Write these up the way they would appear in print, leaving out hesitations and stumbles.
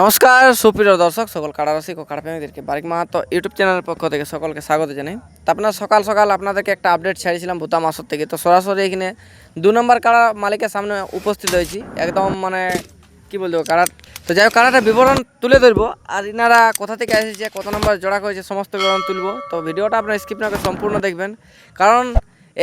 নমস্কার সুপ্রিয় দর্শক সকল কাড়ারসিক ও কাড়াপ্রেমীদেরকে বারিক মাহাতো ইউটিউব চ্যানেলের পক্ষ থেকে সকলকে স্বাগত জানাই। তো আপনার সকাল সকাল আপনাদেরকে একটা আপডেট ছাড়িয়েছিলাম ভূতাম আসর থেকে। তো সরাসরি এখানে 2 নম্বর কাড়া মালিকের সামনে উপস্থিত হয়েছি একদম মানে কি বলবো কাড়া। তো যাই হোক কাড়াটা বিবরণ তুলে ধরবো আর ইনারা কোথা থেকে এসেছে কত নম্বর জোড়া করেছে সমস্ত বিবরণ তুলবো। তো ভিডিওটা আপনার স্কিপ না করে সম্পূর্ণ দেখবেন, কারণ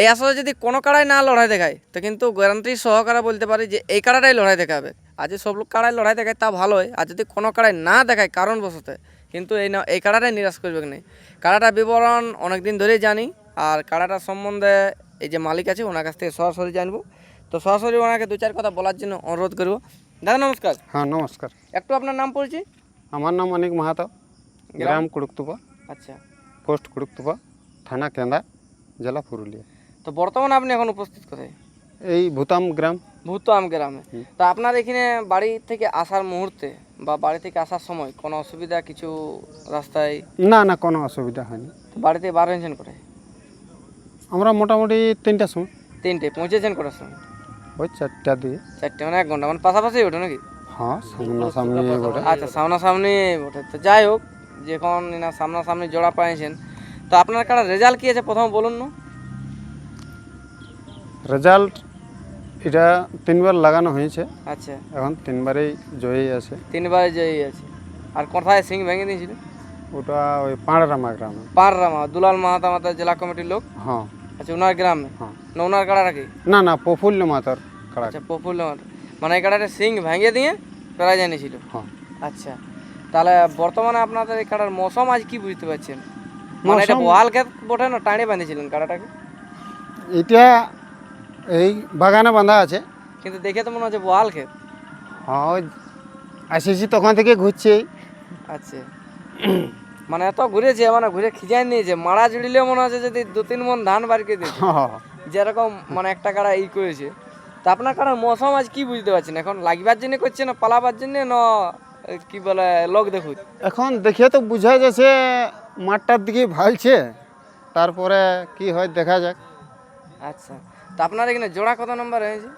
এই আসলে যদি কোনো কাড়াই না লড়াই দেখায় তো কিন্তু গ্যারান্টি সহকারে বলতে পারি যে এই কাড়াটাই লড়াই দেখাবে। আর যে সব লোক কাড়াই লড়াই দেখায় তা ভালোই, আর যদি কোনো কাড়াই না দেখায় কারণবশত কিন্তু এই কাড়াটাই নিরাশ করবে না। কাড়াটার বিবরণ অনেক দিন ধরেই জানি, আর কাড়াটার সম্বন্ধে এই যে মালিক আছে ওনার কাছ থেকে সরাসরি জানবো। তো সরাসরি ওনাকে 2-4 কথা বলার জন্য অনুরোধ করবো। দাদা নমস্কার। হ্যাঁ নমস্কার, একটু আপনার নাম পড়ছি। আমার নাম অনিক মাহাতো, গ্রাম কুড়ুকতুপা, আচ্ছা, পোস্ট কুড়ুকতুপা, থানা কেন্দা, জেলা পুরুলিয়া। তো বর্তমানে আপনি এখন উপস্থিত কোথায়? এই ভূতাম গ্রাম। ভূতাম গ্রামে। তো আপনার এখানে বাড়ি থেকে আসার মুহূর্তে বা বাড়ি থেকে আসার সময় কোনো অসুবিধা কিছু রাস্তায়? না না, কোনো অসুবিধা হয়নি। বাড়িতে বার হয়েছেন করে? আমরা মোটামুটি 3টার সময়। 3টে পৌঁছেছেন কটার সময়? ওই 4টা দিয়ে। 4টে মানে 1 ঘন্টা, মানে পাশাপাশি ওঠে নাকি? হ্যাঁ, সামনাসামনি বটে। আচ্ছা, সামনাসামনি ওঠে। তো যাই হোক, যখন না সামনাসামনি জোড়া পাইছেন তো আপনার কারা রেজাল্ট কী আছে প্রথম বলুন না। রেজাল্ট এটা 3বার লাগানো হয়েছে, আচ্ছা, এখন 3বারেই জয়ী আছে। 3বারে জয়ী আছে। আর কোথায় সিং ভেঙে দিয়েছিল? ওটা ওই পাঁড়রামা গ্রামে। পাররামা দুলাল মাহাতো আমাদের জেলা কমিটির লোক। হ্যাঁ আচ্ছা, ওনার গ্রামে? হ্যাঁ। না ওনার কাড়া রাখি? না না, প্রফুল্ল মাতার কাড়া। আচ্ছা, প্রফুল্ল মাহাতো মানে এই কাড়াটা সিং ভেঙে দিয়ে প্রায় জানিয়েছিল। হ্যাঁ। আচ্ছা, তাহলে বর্তমানে আপনাদের এই কাড়ার মৌসুম আজ কি বুঝতে পারছেন? মানে এটা বোয়াল ক্ষেত বটে না টানে বাঁধিয়েছিলেন কাড়াটাকে? এটা এই বাগানে বাঁধা আছে, কিন্তু দেখে তো মনে হচ্ছে বোয়াল ক্ষেত। হ্যাঁ ওই আসেছি তখন থেকে ঘুরছে। আচ্ছা, মানে এত ঘুরেছে মানে ঘুরে খিজাই নিয়েছে, মারা জুড়িলেও মনে হচ্ছে যদি 2-3 মণ ধান বাড়িয়ে দিয়েছে যেরকম মানে একটা কাড়া ই করেছে। তা আপনার কাড়ার মৌসুম আজ কি বুঝতে পারছেন? এখন লাগবার জন্য করছে না পালাবার জন্য না কি বলে লোক দেখুন? এখন দেখে তো বোঝা যাচ্ছে মাঠটার দিকে ভালছে, তারপরে কি হয় দেখা যাক। আচ্ছা, তা আপনার এখানে জোড়া কত নম্বর হয়েছে?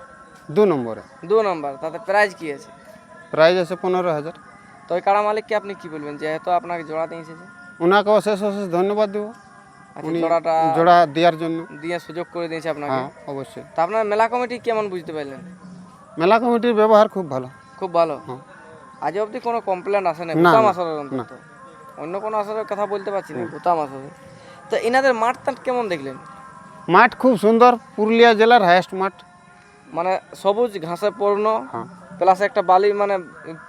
2 নম্বরে 2 নম্বর। তাতে প্রাইজ কি আছে? প্রাইজ আছে 15,000। তো ওই কাড়া মালিককে আপনি কি বলবেন যেহেতু আপনাকে জোড়া দিয়ে এসেছে? ওনাকে অশেষ অশেষ ধন্যবাদ দেবো, আচ্ছা, উনি জোড়াটা জোড়া দেওয়ার জন্য। দিয়ে সুযোগ করে দিয়েছে আপনাকে। হ্যাঁ অবশ্যই। তা আপনার মেলা কমিটি কেমন বুঝতে পারলেন? মেলা কমিটির ব্যবহার খুব ভালো। খুব ভালো। হ্যাঁ। আজ অবধি কোনো কমপ্লেন আসে না না, ভূতাম না, আসরের অন্তত? অন্য কোনো আসরের কথা বলতে পারছি না, ভূতাম আসরে। তো এনাদের মাঠ টাট কেমন দেখলেন? মাঠ খুব সুন্দর, পুরুলিয়া জেলার হাইয়েস্ট মাঠ। মানে সবুজ ঘাসে পূর্ণ, হ্যাঁ। প্লাস একটা বালি মানে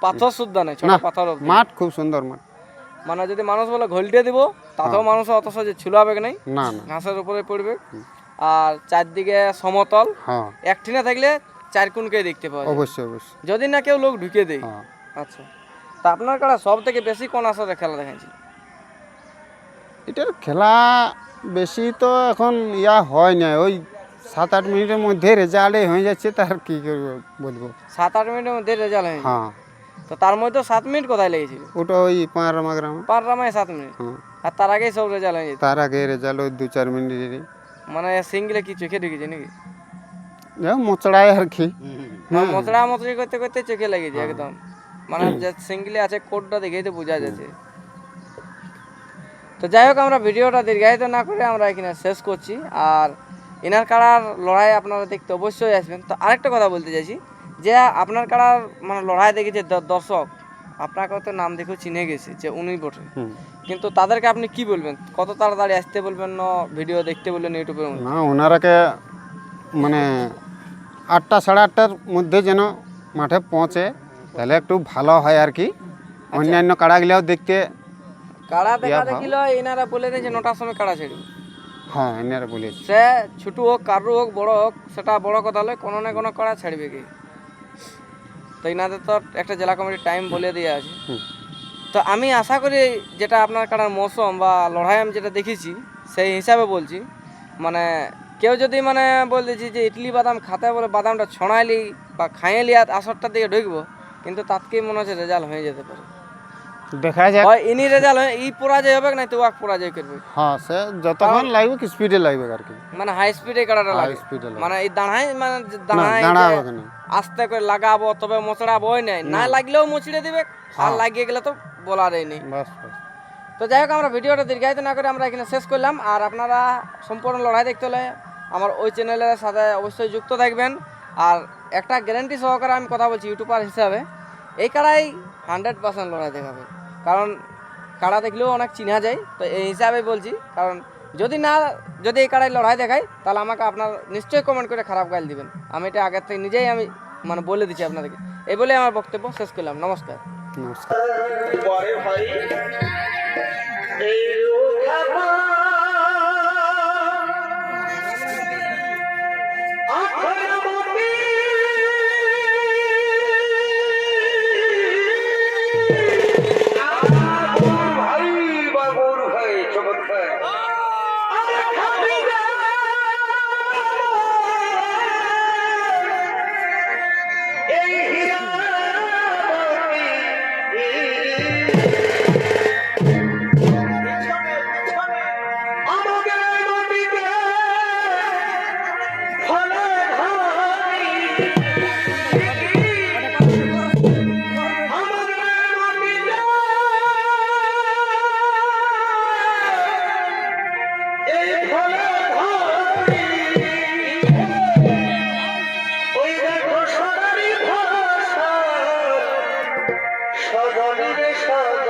পাথর শুদ্ধ নেই, ছোট না, পাথর অবধি। মাঠ খুব সুন্দর মাঠ। মানে যদি মানুষ বলে ঘলটে দিব তাতেও মানুষ অত সহজে ছুলাবে নাই, না না। ঘাসের উপরে পড়বে। আর চারদিকে সমতল, হ্যাঁ একঠিনে থাকলে 4 কোণকে দেখতে পাওয়া যায় অবশ্যই অবশ্যই। যদি না কেউ লোক ঢুকে দেয়। হ্যাঁ। আচ্ছা, তা আপনার কাছে সব থেকে বেশি কোন আসরে খেলা দেখাচ্ছিল? এটার খেলা বেশি তো এখন হয় না, ওই 7-8 মিনিটের মধ্যে রেজাল্টে হয়ে যাচ্ছে, তার কি করবো বলবো। 7-8 মিনিটের মধ্যে রেজাল্ট হয়েছে? হ্যাঁ। তো তার মধ্যে 7 মিনিট কোথায় লেগেছিল? ওটা ওই পাঁড়রামা গ্রামে। পাররামায় 7 মিনিট? হ্যাঁ। আর তার আগেই সব রেজাল্ট হয়ে যেত? তার আগে রেজাল্ট ওই 2-4 মিনিটেরই। মানে সিঙ্গলে কি চোখে ঢুকেছে নাকি? মোচড়ায় আর কি। মচড়া মচড়ি করতে করতে চোখে লেগেছে একদম। মানে যে সিঙ্গলে আছে কোডটা দেখেই তো বোঝা যাচ্ছে। তো যাই হোক, আমরা ভিডিওটা দীর্ঘায়িত না করে আমরা এখানে শেষ করছি। আর এনার কাড়ার লড়াই আপনারা দেখতে অবশ্যই আসবেন। তো আরেকটা কথা বলতে চাইছি যে আপনার কাড়ার মানে লড়াই দেখেছে দর্শক, আপনাকে তো নাম দেখেও চিনে গেছে যে উনি বটে, কিন্তু তাদেরকে আপনি কি বলবেন? কত তাড়াতাড়ি আসতে বলবেন না ভিডিও দেখতে বলবেন ইউটিউবের মধ্যে? না, ওনারাকে মানে 8টা 8:30টার মধ্যে যেন মাঠে পৌঁছে, তাহলে একটু ভালো হয় আর কি। অন্যান্য কাড়াগুলাও দেখতে। কাড়া দেখা দেখিল এনারা বলে দিয়েছে 9টার সময় কাড়া ছেড়বে। হ্যাঁ এনারা বলেছে। সে ছোট হোক কারু হোক বড় হোক সেটা বড় কথা নয়, কোনো না কোনো কাড়া ছাড়বে কি। তো এনাদের তো একটা জেলা কমিটির টাইম বলে দিয়ে আছে। তো আমি আশা করি যেটা আপনার কাড়ার মৌসুম বা লড়াই আমি যেটা দেখেছি সেই হিসাবে বলছি, মানে কেউ যদি মানে বলতেছি যে ইডলি বাদাম খাতে বলে বাদামটা ছড়াইলি বা খাইলি আর আসরটার দিকে ঢুকবো, কিন্তু তাৎকেই মনে হচ্ছে রেজাল্ট হয়ে যেতে পারে। দেখা যাক। হয় ইনি রেজাল্ট হয় ই পরাজয় হবে না তো ওয়াক পরাজয় করবে। হ্যাঁ সে যতক্ষণ লাগবে কি স্পিডে লাগবে আর কি, মানে হাই স্পিডে কাটাটা হাই লাগে, স্পিডে লাগবে, মানে এই দাঁড়ায় মানে যে না দাঁড়ায় দাঁড়া যে হবে না। আস্তে করে লাগাবো তবে মোচড়াবো ওই নাই, না লাগলেও মুচড়ে দিবে, আর হ্যাঁ। লাগিয়ে গেলে তো বলারই নেই। বাস বাস। তো যাই হোক আমরা ভিডিওটা দীর্ঘায়িত না করে আমরা এখানে শেষ করলাম। আর আপনারা সম্পূর্ণ লড়াই দেখতে হলে আমার ওই চ্যানেলের সাথে অবশ্যই যুক্ত থাকবেন। আর একটা গ্যারান্টি সহকারে আমি কথা বলছি ইউটিউবার হিসাবে, এই কাড়াই 100% লড়াই দেখাবে, কারণ কাড়া দেখলেও অনেক চিনা যায়, তো এই হিসাবে বলছি। কারণ যদি এই কাড়াই লড়াই দেখাই তাহলে আমাকে আপনার নিশ্চয়ই কমেন্ট করে খারাপ গাল দিবেন, আমি এটা আগের থেকে নিজেই আমি মানে বলে দিচ্ছি আপনাদেরকে। এই বলে আমার বক্তব্য শেষ করলাম, নমস্কার। নমস্কার। পরে ভাই এই রোখা আখরামতি ভাই বাবুর ভাই চমৎকার এই হীরা সদনের সদা